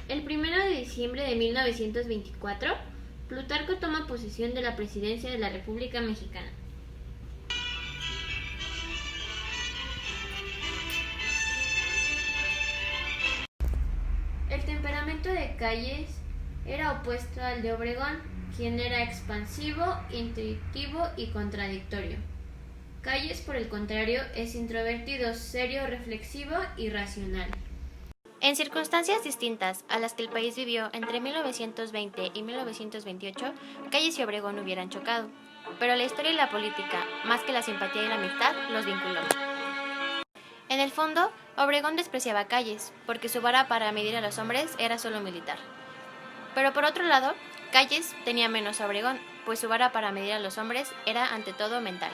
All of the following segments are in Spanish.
El 1 de diciembre de 1924, Plutarco toma posesión de la presidencia de la República Mexicana. El temperamento de Calles era opuesto al de Obregón, quien era expansivo, intuitivo y contradictorio. Calles, por el contrario, es introvertido, serio, reflexivo y racional. En circunstancias distintas a las que el país vivió entre 1920 y 1928, Calles y Obregón hubieran chocado, pero la historia y la política, más que la simpatía y la amistad, los vinculó. En el fondo, Obregón despreciaba a Calles, porque su vara para medir a los hombres era solo militar. Pero por otro lado, Calles tenía menos a Obregón, pues su vara para medir a los hombres era ante todo mental.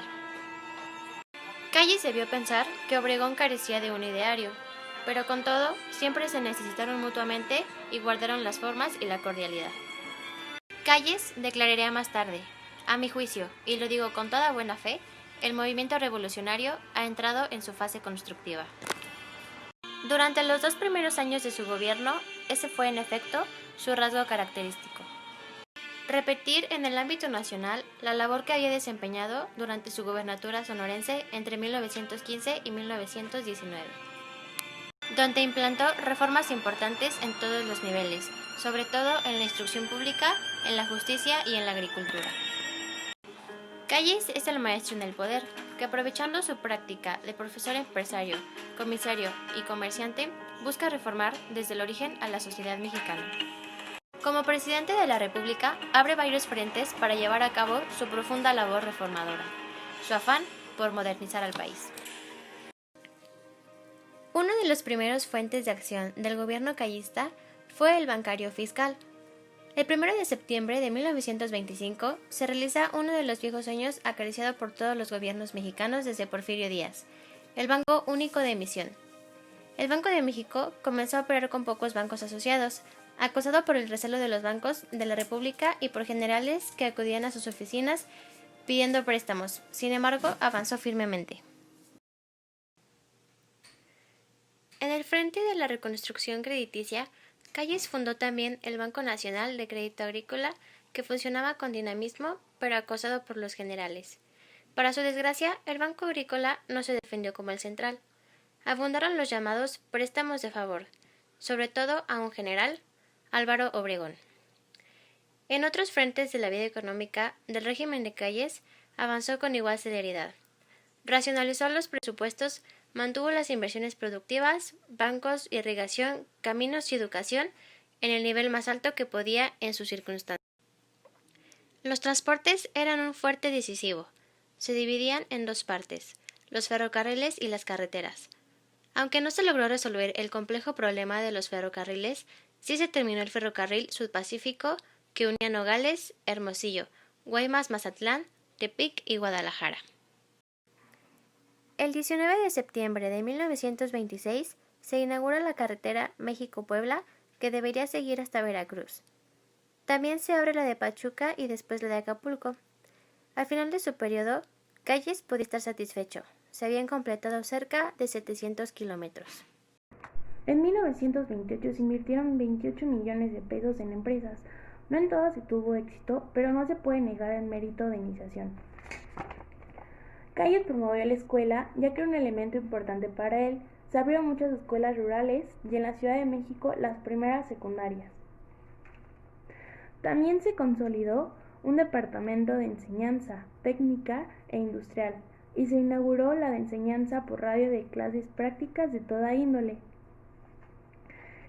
Calles debió pensar que Obregón carecía de un ideario, pero con todo, siempre se necesitaron mutuamente y guardaron las formas y la cordialidad. Calles declararía más tarde: a mi juicio, y lo digo con toda buena fe, el movimiento revolucionario ha entrado en su fase constructiva. Durante los 2 primeros años de su gobierno, ese fue en efecto su rasgo característico. Repetir en el ámbito nacional la labor que había desempeñado durante su gobernatura sonorense entre 1915 y 1919. Donde implantó reformas importantes en todos los niveles, sobre todo en la instrucción pública, en la justicia y en la agricultura. Calles es el maestro en el poder, que aprovechando su práctica de profesor empresario, comisario y comerciante, busca reformar desde el origen a la sociedad mexicana. Como presidente de la República, abre varios frentes para llevar a cabo su profunda labor reformadora, su afán por modernizar al país. Uno de los primeros fuentes de acción del gobierno callista fue el bancario fiscal. El 1 de septiembre de 1925 se realiza uno de los viejos sueños acariciado por todos los gobiernos mexicanos desde Porfirio Díaz, el Banco Único de Emisión. El Banco de México comenzó a operar con pocos bancos asociados, acosado por el recelo de los bancos de la República y por generales que acudían a sus oficinas pidiendo préstamos. Sin embargo, avanzó firmemente. En el frente de la reconstrucción crediticia, Calles fundó también el Banco Nacional de Crédito Agrícola, que funcionaba con dinamismo, pero acosado por los generales. Para su desgracia, el Banco Agrícola no se defendió como el central. Abundaron los llamados préstamos de favor, sobre todo a un general, Álvaro Obregón. En otros frentes de la vida económica del régimen de Calles, avanzó con igual celeridad. Racionalizó los presupuestos, mantuvo las inversiones productivas, bancos, irrigación, caminos y educación en el nivel más alto que podía en sus circunstancias. Los transportes eran un fuerte decisivo. Se dividían en 2 partes, los ferrocarriles y las carreteras. Aunque no se logró resolver el complejo problema de los ferrocarriles, sí se terminó el ferrocarril Sudpacífico que unía Nogales, Hermosillo, Guaymas, Mazatlán, Tepic y Guadalajara. El 19 de septiembre de 1926 se inaugura la carretera México-Puebla, que debería seguir hasta Veracruz. También se abre la de Pachuca y después la de Acapulco. Al final de su periodo, Calles podía estar satisfecho. Se habían completado cerca de 700 kilómetros. En 1928 se invirtieron 28 millones de pesos en empresas. No en todas se tuvo éxito, pero no se puede negar el mérito de iniciación. Calles promovió la escuela, ya que era un elemento importante para él. Se abrieron muchas escuelas rurales y en la Ciudad de México las primeras secundarias. También se consolidó un departamento de enseñanza técnica e industrial y se inauguró la de enseñanza por radio de clases prácticas de toda índole.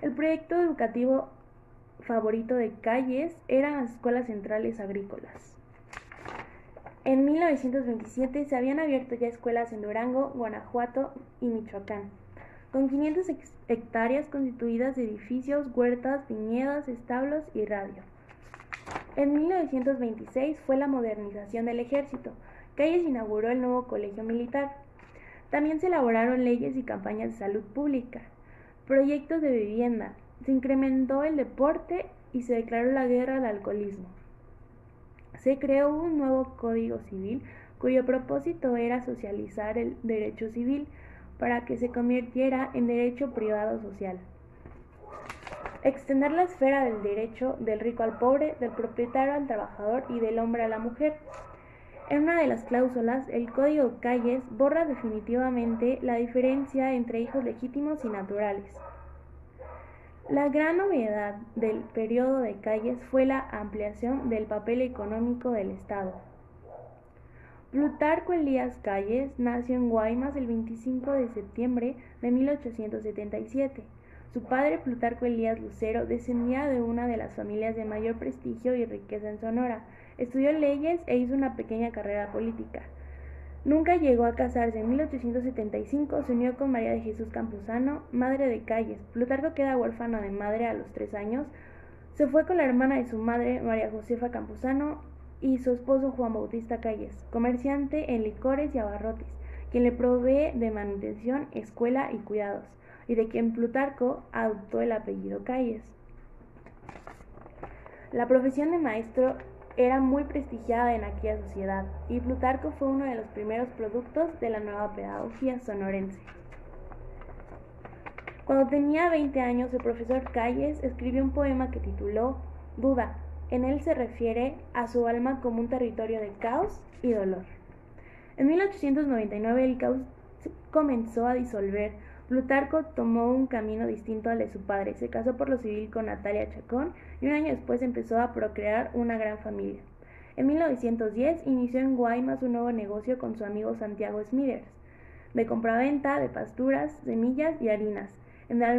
El proyecto educativo favorito de Calles eran las escuelas centrales agrícolas. En 1927 se habían abierto ya escuelas en Durango, Guanajuato y Michoacán, con 500 hectáreas constituidas de edificios, huertas, viñedos, establos y radio. En 1926 fue la modernización del ejército. Calles inauguró el nuevo colegio militar. También se elaboraron leyes y campañas de salud pública, proyectos de vivienda, se incrementó el deporte y se declaró la guerra al alcoholismo. Se creó un nuevo Código Civil cuyo propósito era socializar el derecho civil para que se convirtiera en derecho privado social. extender la esfera del derecho del rico al pobre, del propietario al trabajador y del hombre a la mujer. En una de las cláusulas, el Código Calles borra definitivamente la diferencia entre hijos legítimos y naturales. La gran novedad del periodo de Calles fue la ampliación del papel económico del Estado. Plutarco Elías Calles nació en Guaymas el 25 de septiembre de 1877. Su padre, Plutarco Elías Lucero, descendía de una de las familias de mayor prestigio y riqueza en Sonora. Estudió leyes e hizo una pequeña carrera política. Nunca llegó a casarse. En 1875 se unió con María de Jesús Campuzano, madre de Calles. Plutarco queda huérfano de madre a los 3 años. Se fue con la hermana de su madre, María Josefa Campuzano, y su esposo Juan Bautista Calles, comerciante en licores y abarrotes, quien le provee de manutención, escuela y cuidados, y de quien Plutarco adoptó el apellido Calles. La profesión de maestro era muy prestigiada en aquella sociedad, y Plutarco fue uno de los primeros productos de la nueva pedagogía sonorense. Cuando tenía 20 años, el profesor Calles escribió un poema que tituló Duda. En él se refiere a su alma como un territorio de caos y dolor. En 1899 el caos comenzó a disolver. Plutarco tomó un camino distinto al de su padre. Se casó por lo civil con Natalia Chacón y un año después empezó a procrear una gran familia. En 1910 inició en Guaymas un nuevo negocio con su amigo Santiago Smithers, de compraventa de pasturas, semillas y harinas. En el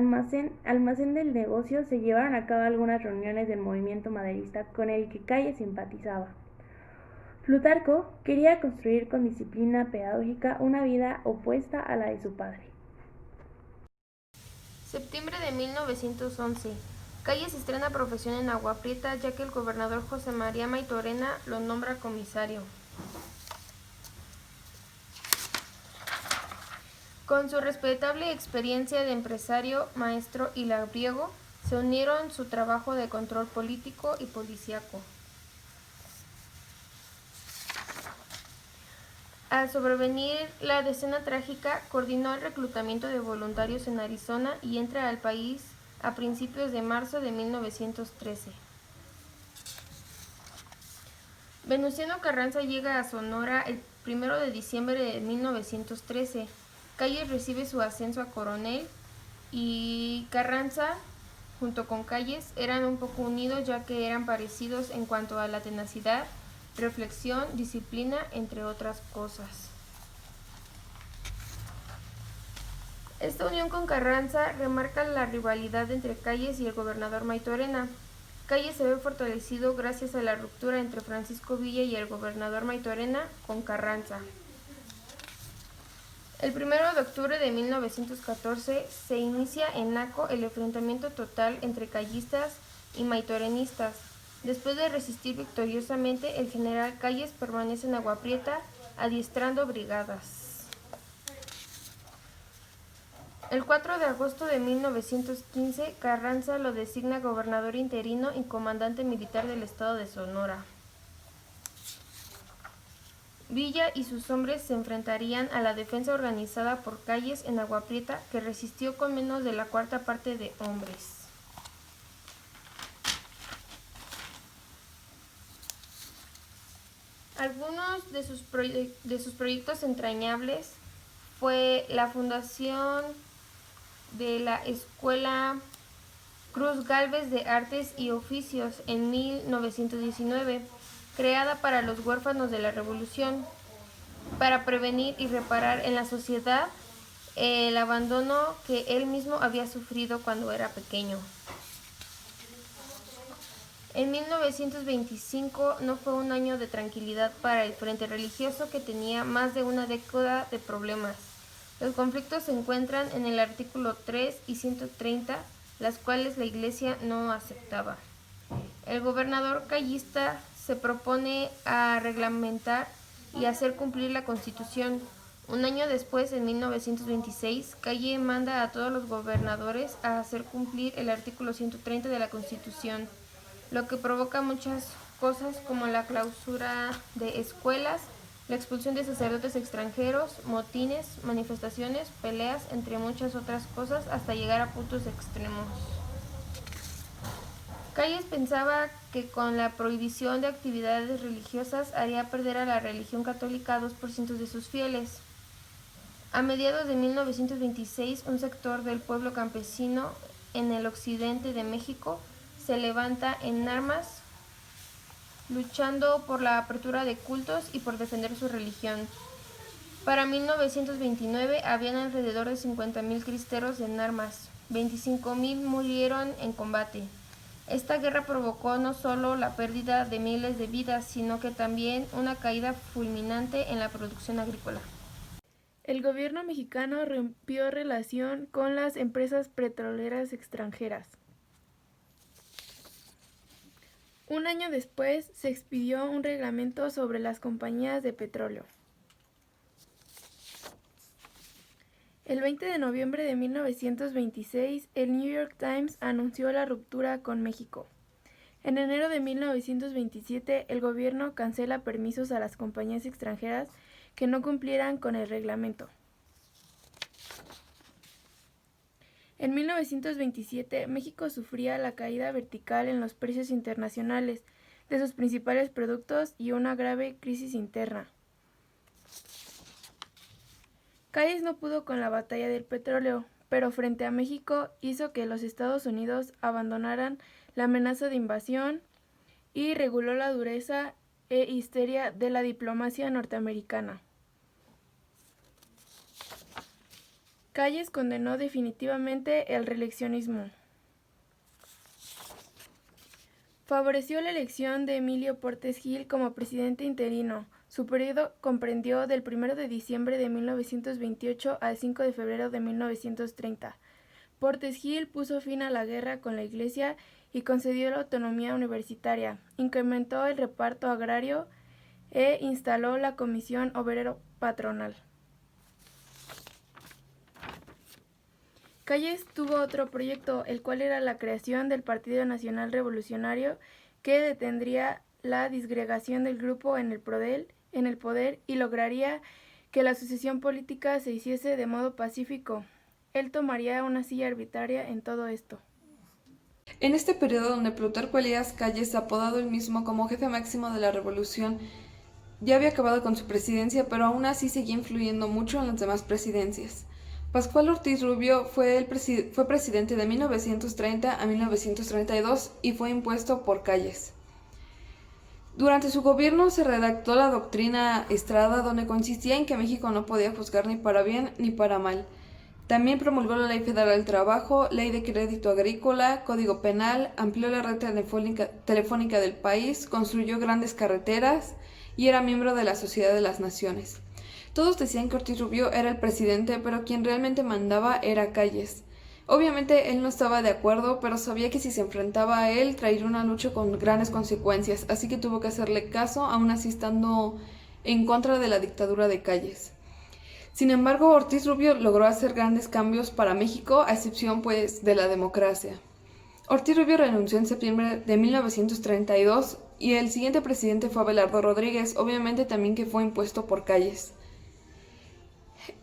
almacén del negocio se llevaron a cabo algunas reuniones del movimiento maderista con el que Calles simpatizaba. Plutarco quería construir con disciplina pedagógica una vida opuesta a la de su padre. Septiembre de 1911. Calles estrena profesión en Agua Prieta, ya que el gobernador José María Maytorena lo nombra comisario. Con su respetable experiencia de empresario, maestro y labriego, se unieron su trabajo de control político y policíaco. Al sobrevenir la decena trágica, coordinó el reclutamiento de voluntarios en Arizona y entra al país a principios de marzo de 1913. Venustiano Carranza llega a Sonora el 1 de diciembre de 1913. Calles recibe su ascenso a coronel y Carranza, junto con Calles, eran un poco unidos ya que eran parecidos en cuanto a la tenacidad, reflexión, disciplina, entre otras cosas. Esta unión con Carranza remarca la rivalidad entre Calles y el gobernador Maytorena. Calles se ve fortalecido gracias a la ruptura entre Francisco Villa y el gobernador Maytorena con Carranza. El 1 de octubre de 1914 se inicia en Naco el enfrentamiento total entre callistas y maytorenistas. Después de resistir victoriosamente, el general Calles permanece en Agua Prieta adiestrando brigadas. El 4 de agosto de 1915, Carranza lo designa gobernador interino y comandante militar del estado de Sonora. Villa y sus hombres se enfrentarían a la defensa organizada por Calles en Agua Prieta, que resistió con menos de la cuarta parte de hombres. Algunos de sus proyectos entrañables fue la fundación de la Escuela Cruz Gálvez de Artes y Oficios en 1919, creada para los huérfanos de la Revolución, para prevenir y reparar en la sociedad el abandono que él mismo había sufrido cuando era pequeño. En 1925 no fue un año de tranquilidad para el Frente Religioso, que tenía más de una década de problemas. Los conflictos se encuentran en el artículo 3 y 130, las cuales la Iglesia no aceptaba. El gobernador callista se propone a reglamentar y hacer cumplir la Constitución. Un año después, en 1926, Calles manda a todos los gobernadores a hacer cumplir el artículo 130 de la Constitución, lo que provoca muchas cosas como la clausura de escuelas, la expulsión de sacerdotes extranjeros, motines, manifestaciones, peleas, entre muchas otras cosas, hasta llegar a puntos extremos. Calles pensaba que con la prohibición de actividades religiosas haría perder a la religión católica a 2% de sus fieles. A mediados de 1926, un sector del pueblo campesino en el occidente de México se levanta en armas, luchando por la apertura de cultos y por defender su religión. Para 1929 habían alrededor de 50,000 cristeros en armas, 25,000 murieron en combate. Esta guerra provocó no solo la pérdida de miles de vidas, sino que también una caída fulminante en la producción agrícola. El gobierno mexicano rompió relación con las empresas petroleras extranjeras. Un año después se expidió un reglamento sobre las compañías de petróleo. El 20 de noviembre de 1926, el New York Times anunció la ruptura con México. En enero de 1927, el gobierno cancela permisos a las compañías extranjeras que no cumplieran con el reglamento. En 1927, México sufría la caída vertical en los precios internacionales de sus principales productos y una grave crisis interna. Calles no pudo con la batalla del petróleo, pero frente a México hizo que los Estados Unidos abandonaran la amenaza de invasión y reguló la dureza e histeria de la diplomacia norteamericana. Calles condenó definitivamente el reeleccionismo. Favoreció la elección de Emilio Portes Gil como presidente interino. Su periodo comprendió del 1 de diciembre de 1928 al 5 de febrero de 1930. Portes Gil puso fin a la guerra con la Iglesia y concedió la autonomía universitaria, incrementó el reparto agrario e instaló la Comisión Obrero-Patronal. Calles tuvo otro proyecto, el cual era la creación del Partido Nacional Revolucionario, que detendría la disgregación del grupo en el poder y lograría que la sucesión política se hiciese de modo pacífico. Él tomaría una silla arbitraria en todo esto. En este periodo donde Plutarco Elías Calles, apodado él mismo como jefe máximo de la revolución, ya había acabado con su presidencia, pero aún así seguía influyendo mucho en las demás presidencias. Pascual Ortiz Rubio fue presidente de 1930 a 1932 y fue impuesto por Calles. Durante su gobierno se redactó la doctrina Estrada, donde consistía en que México no podía juzgar ni para bien ni para mal. También promulgó la Ley Federal del Trabajo, Ley de Crédito Agrícola, Código Penal, amplió la red telefónica del país, construyó grandes carreteras y era miembro de la Sociedad de las Naciones. Todos decían que Ortiz Rubio era el presidente, pero quien realmente mandaba era Calles. Obviamente él no estaba de acuerdo, pero sabía que si se enfrentaba a él traería una lucha con grandes consecuencias, así que tuvo que hacerle caso, aún así estando en contra de la dictadura de Calles. Sin embargo, Ortiz Rubio logró hacer grandes cambios para México, a excepción de la democracia. Ortiz Rubio renunció en septiembre de 1932 y el siguiente presidente fue Abelardo Rodríguez, obviamente también que fue impuesto por Calles.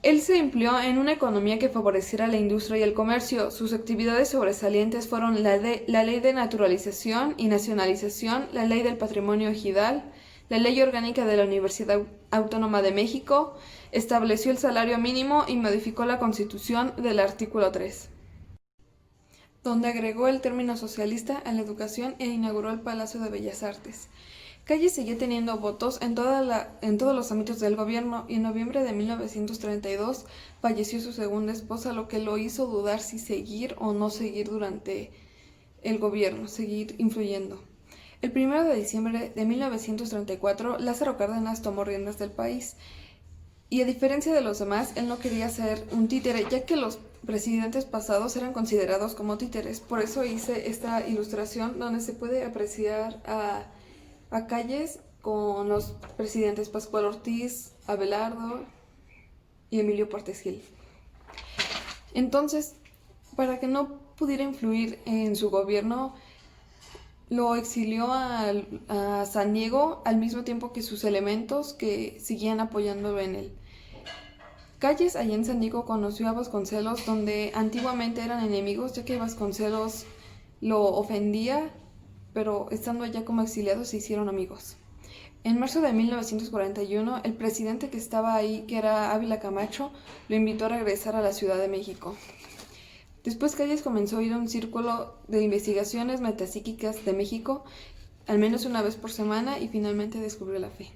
Él se empleó en una economía que favoreciera la industria y el comercio. Sus actividades sobresalientes fueron la ley de naturalización y nacionalización, la ley del patrimonio ejidal, la ley orgánica de la Universidad Autónoma de México, estableció el salario mínimo y modificó la Constitución del artículo 3, donde agregó el término socialista a la educación e inauguró el Palacio de Bellas Artes. Calles seguía teniendo votos en todos los ámbitos del gobierno y en noviembre de 1932 falleció su segunda esposa, lo que lo hizo dudar si seguir o no seguir durante el gobierno, seguir influyendo. El 1 de diciembre de 1934, Lázaro Cárdenas tomó riendas del país y a diferencia de los demás, él no quería ser un títere, ya que los presidentes pasados eran considerados como títeres. Por eso hice esta ilustración donde se puede apreciar a Calles con los presidentes Pascual Ortiz, Abelardo y Emilio Portes Gil. Entonces, para que no pudiera influir en su gobierno, lo exilió a San Diego al mismo tiempo que sus elementos que seguían apoyándolo en él. Calles allá en San Diego conoció a Vasconcelos, donde antiguamente eran enemigos, ya que Vasconcelos lo ofendía pero estando allá como exiliados se hicieron amigos. En marzo de 1941, el presidente que estaba ahí, que era Ávila Camacho, lo invitó a regresar a la Ciudad de México. Después Calles comenzó a ir a un círculo de investigaciones metapsíquicas de México, al menos una vez por semana, y finalmente descubrió la fe.